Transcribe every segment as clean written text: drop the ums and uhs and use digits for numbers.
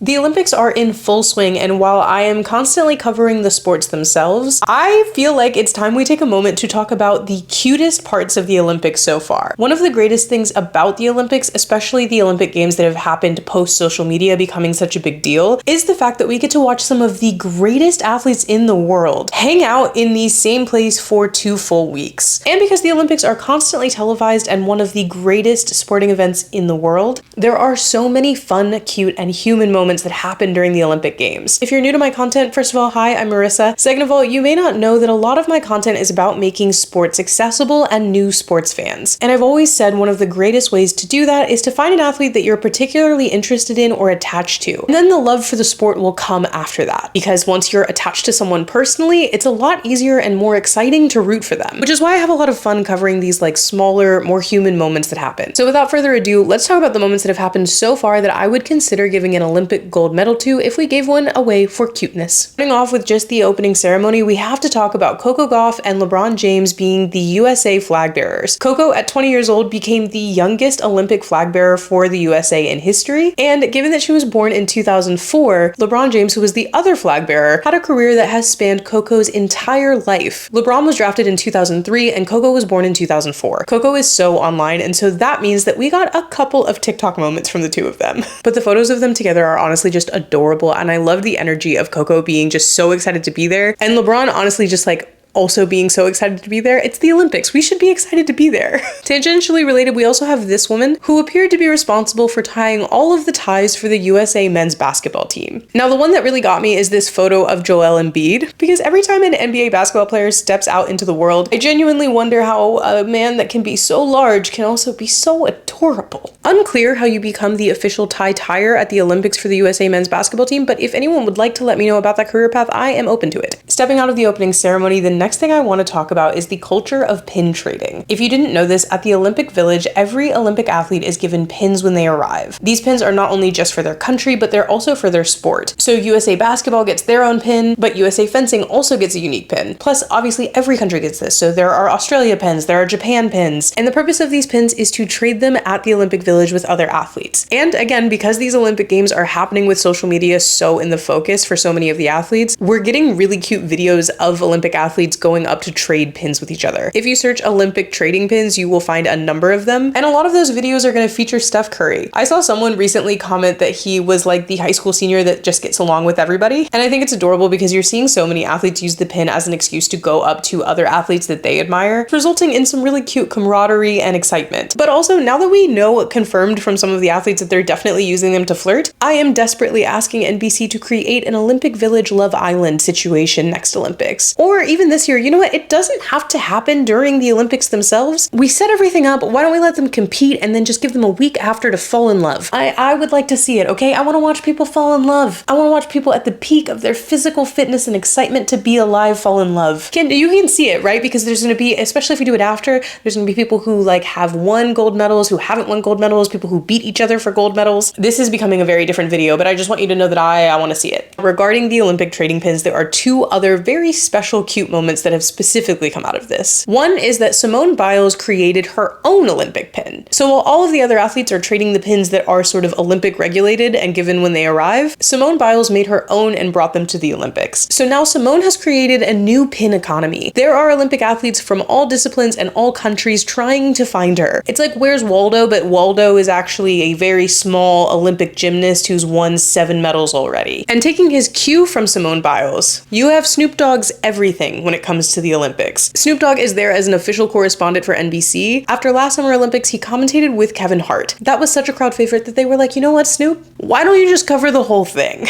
The Olympics are in full swing, and while I am constantly covering the sports themselves, I feel like it's time we take a moment to talk about the cutest parts of the Olympics so far. One of the greatest things about the Olympics, especially the Olympic Games that have happened post social media becoming such a big deal, is the fact that we get to watch some of the greatest athletes in the world hang out in the same place for 2 full weeks. And because the Olympics are constantly televised and one of the greatest sporting events in the world, there are so many fun, cute, and human moments that happen during the Olympic Games. If you're new to my content, first of all, hi, I'm Marissa. Second of all, you may not know that a lot of my content is about making sports accessible and new sports fans. And I've always said one of the greatest ways to do that is to find an athlete that you're particularly interested in or attached to. And then the love for the sport will come after that. Because once you're attached to someone personally, it's a lot easier and more exciting to root for them. Which is why I have a lot of fun covering these like smaller, more human moments that happen. So without further ado, let's talk about the moments that have happened so far that I would consider giving an Olympic gold medal to if we gave one away for cuteness. Starting off with just the opening ceremony, we have to talk about Coco Gauff and LeBron James being the USA flag bearers. Coco, at 20 years old, became the youngest Olympic flag bearer for the USA in history, and given that she was born in 2004, LeBron James, who was the other flag bearer, had a career that has spanned Coco's entire life. LeBron was drafted in 2003 and Coco was born in 2004. Coco is so online, and so that means that we got a couple of TikTok moments from the two of them. But the photos of them together are honestly just adorable, and I love the energy of Coco being just so excited to be there, and LeBron honestly just like also being so excited to be there. It's the Olympics. We should be excited to be there. Tangentially related, we also have this woman who appeared to be responsible for tying all of the ties for the USA men's basketball team. Now, the one that really got me is this photo of Joel Embiid, because every time an NBA basketball player steps out into the world, I genuinely wonder how a man that can be so large can also be so adorable. Unclear how you become the official tie-tyer at the Olympics for the USA men's basketball team, but if anyone would like to let me know about that career path, I am open to it. Stepping out of the opening ceremony, the next thing I want to talk about is the culture of pin trading. If you didn't know this, at the Olympic Village, every Olympic athlete is given pins when they arrive. These pins are not only just for their country, but they're also for their sport. So USA Basketball gets their own pin, but USA Fencing also gets a unique pin. Plus, obviously, every country gets this. So there are Australia pins, there are Japan pins, and the purpose of these pins is to trade them at the Olympic Village with other athletes. And again, because these Olympic Games are happening with social media so in the focus for so many of the athletes, we're getting really cute videos of Olympic athletes going up to trade pins with each other. If you search Olympic trading pins, you will find a number of them, and a lot of those videos are going to feature Steph Curry. I saw someone recently comment that he was like the high school senior that just gets along with everybody, and I think it's adorable because you're seeing so many athletes use the pin as an excuse to go up to other athletes that they admire, resulting in some really cute camaraderie and excitement. But also, now that we know confirmed from some of the athletes that they're definitely using them to flirt, I am desperately asking NBC to create an Olympic Village Love Island situation next Olympics. Or even this year, you know what? It doesn't have to happen during the Olympics themselves. We set everything up. Why don't we let them compete and then just give them a week after to fall in love? I would like to see it, okay? I want to watch people fall in love. I want to watch people at the peak of their physical fitness and excitement to be alive fall in love. You can see it, right? Because there's going to be, especially if we do it after, there's going to be people who like have won gold medals, who haven't won gold medals, people who beat each other for gold medals. This is becoming a very different video, but I just want you to know that I want to see it. Regarding the Olympic trading pins, there are 2 other very special cute moments that have specifically come out of this. One is that Simone Biles created her own Olympic pin. So while all of the other athletes are trading the pins that are sort of Olympic regulated and given when they arrive, Simone Biles made her own and brought them to the Olympics. So now Simone has created a new pin economy. There are Olympic athletes from all disciplines and all countries trying to find her. It's like Where's Waldo, but Waldo is actually a very small Olympic gymnast who's won 7 medals already. And taking his cue from Simone Biles, you have Snoop Dogg's everything when it comes to the Olympics. Snoop Dogg is there as an official correspondent for NBC. After last Summer Olympics, he commentated with Kevin Hart. That was such a crowd favorite that they were like, you know what, Snoop? Why don't you just cover the whole thing?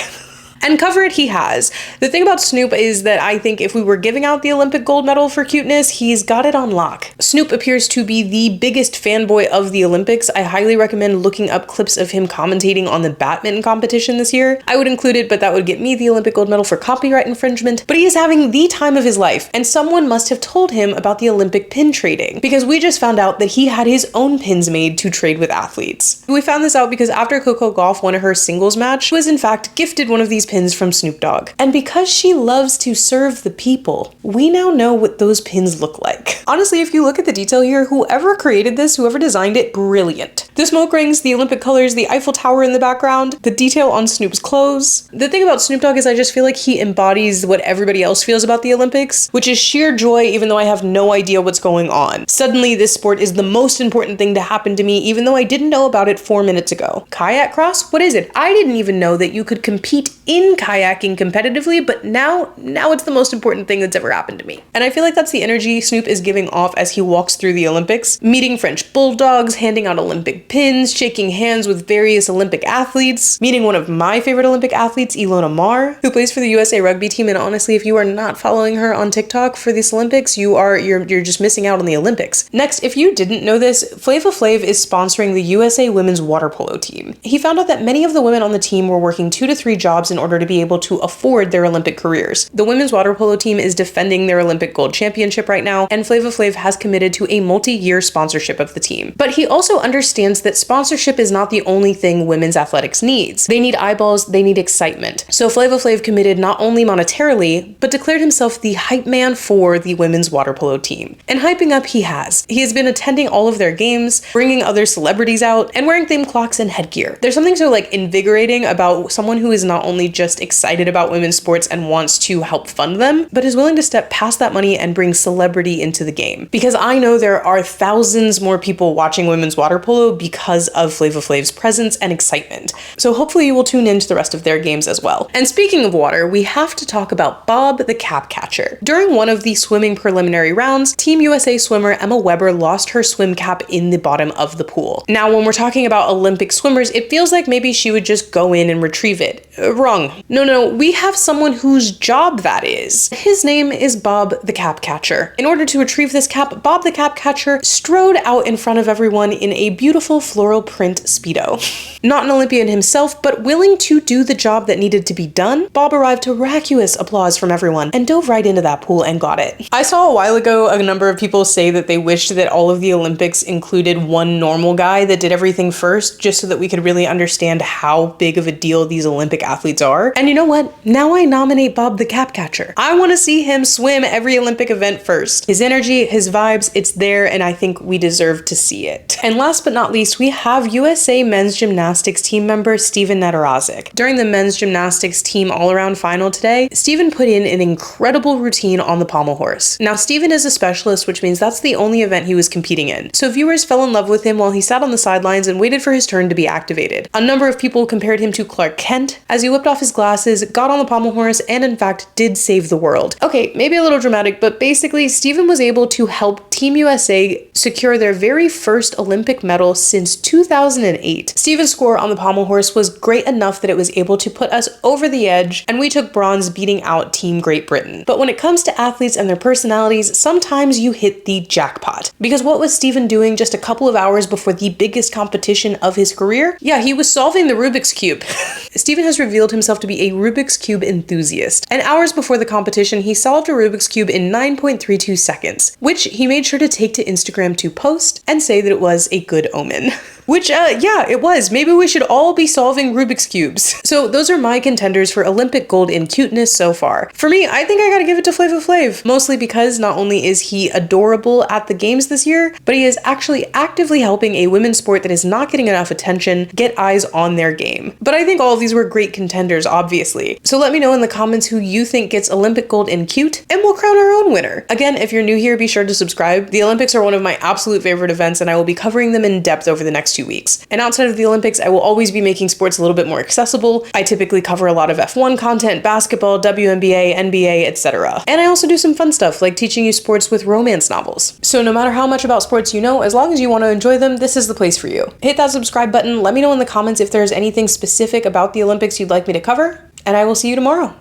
And cover it he has. The thing about Snoop is that I think if we were giving out the Olympic gold medal for cuteness, he's got it on lock. Snoop appears to be the biggest fanboy of the Olympics. I highly recommend looking up clips of him commentating on the badminton competition this year. I would include it, but that would get me the Olympic gold medal for copyright infringement. But he is having the time of his life, and someone must have told him about the Olympic pin trading, because we just found out that he had his own pins made to trade with athletes. We found this out because after Coco Gauff won her singles match, she was in fact gifted one of these pins from Snoop Dogg. And because she loves to serve the people, we now know what those pins look like. Honestly, if you look at the detail here, whoever created this, whoever designed it, brilliant. The smoke rings, the Olympic colors, the Eiffel Tower in the background, the detail on Snoop's clothes. The thing about Snoop Dogg is I just feel like he embodies what everybody else feels about the Olympics, which is sheer joy even though I have no idea what's going on. Suddenly this sport is the most important thing to happen to me even though I didn't know about it 4 minutes ago. Kayak cross? What is it? I didn't even know that you could compete in kayaking competitively, but now it's the most important thing that's ever happened to me. And I feel like that's the energy Snoop is giving off as he walks through the Olympics, meeting French bulldogs, handing out Olympic pins, shaking hands with various Olympic athletes, meeting one of my favorite Olympic athletes, Ilona Maher, who plays for the USA rugby team. And honestly, if you are not following her on TikTok for this Olympics, you're just missing out on the Olympics. Next, if you didn't know this, Flav is sponsoring the USA women's water polo team. He found out that many of the women on the team were working 2 to 3 jobs in order to be able to afford their Olympic careers. The women's water polo team is defending their Olympic gold championship right now, and Flav has committed to a multi-year sponsorship of the team. But he also understands that sponsorship is not the only thing women's athletics needs. They need eyeballs, they need excitement. So Flav committed not only monetarily, but declared himself the hype man for the women's water polo team. And hyping up he has. He has been attending all of their games, bringing other celebrities out, and wearing theme clocks and headgear. There's something so invigorating about someone who is not only just excited about women's sports and wants to help fund them, but is willing to step past that money and bring celebrity into the game. Because I know there are thousands more people watching women's water polo because of Flav's presence and excitement. So hopefully you will tune into the rest of their games as well. And speaking of water, we have to talk about Bob the cap catcher. During one of the swimming preliminary rounds, Team USA swimmer Emma Weber lost her swim cap in the bottom of the pool. Now, when we're talking about Olympic swimmers, it feels like maybe she would just go in and retrieve it. Wrong. No, we have someone whose job that is. His name is Bob the cap catcher. In order to retrieve this cap, Bob the cap catcher strode out in front of everyone in a beautiful floral print Speedo. Not an Olympian himself, but willing to do the job that needed to be done, Bob arrived to raucous applause from everyone and dove right into that pool and got it. I saw a while ago a number of people say that they wished that all of the Olympics included one normal guy that did everything first, just so that we could really understand how big of a deal these Olympic athletes are. And you know what? Now I nominate Bob the cap catcher. I want to see him swim every Olympic event first. His energy, his vibes, it's there, and I think we deserve to see it. And last but not least, we have USA men's gymnastics team member Steven Nedoroscik. During the men's gymnastics team all-around final today, Steven put in an incredible routine on the pommel horse. Now, Steven is a specialist, which means that's the only event he was competing in. So viewers fell in love with him while he sat on the sidelines and waited for his turn to be activated. A number of people compared him to Clark Kent as he whipped off his glasses, got on the pommel horse, and in fact did save the world. Okay, maybe a little dramatic, but basically Steven was able to help Team USA secure their very first Olympic medal since 2008. Steven's score on the pommel horse was great enough that it was able to put us over the edge, and we took bronze, beating out Team Great Britain. But when it comes to athletes and their personalities, sometimes you hit the jackpot. Because what was Steven doing just a couple of hours before the biggest competition of his career? Yeah, he was solving the Rubik's Cube. Steven has revealed himself to be a Rubik's Cube enthusiast, and hours before the competition, he solved a Rubik's Cube in 9.32 seconds, which he made sure to take to Instagram to post and say that it was a good omen. Which, yeah, it was. Maybe we should all be solving Rubik's Cubes. So those are my contenders for Olympic gold in cuteness so far. For me, I think I gotta give it to Flav, mostly because not only is he adorable at the games this year, but he is actually actively helping a women's sport that is not getting enough attention get eyes on their game. But I think all of these were great contenders, obviously. So let me know in the comments who you think gets Olympic gold in cute, and we'll crown our own winner. Again, if you're new here, be sure to subscribe. The Olympics are one of my absolute favorite events, and I will be covering them in depth over the next 2 weeks. And outside of the Olympics, I will always be making sports a little bit more accessible. I typically cover a lot of F1 content, basketball, WNBA, NBA, etc. And I also do some fun stuff like teaching you sports with romance novels. So no matter how much about sports you know, as long as you want to enjoy them, this is the place for you. Hit that subscribe button, let me know in the comments if there's anything specific about the Olympics you'd like me to cover, and I will see you tomorrow.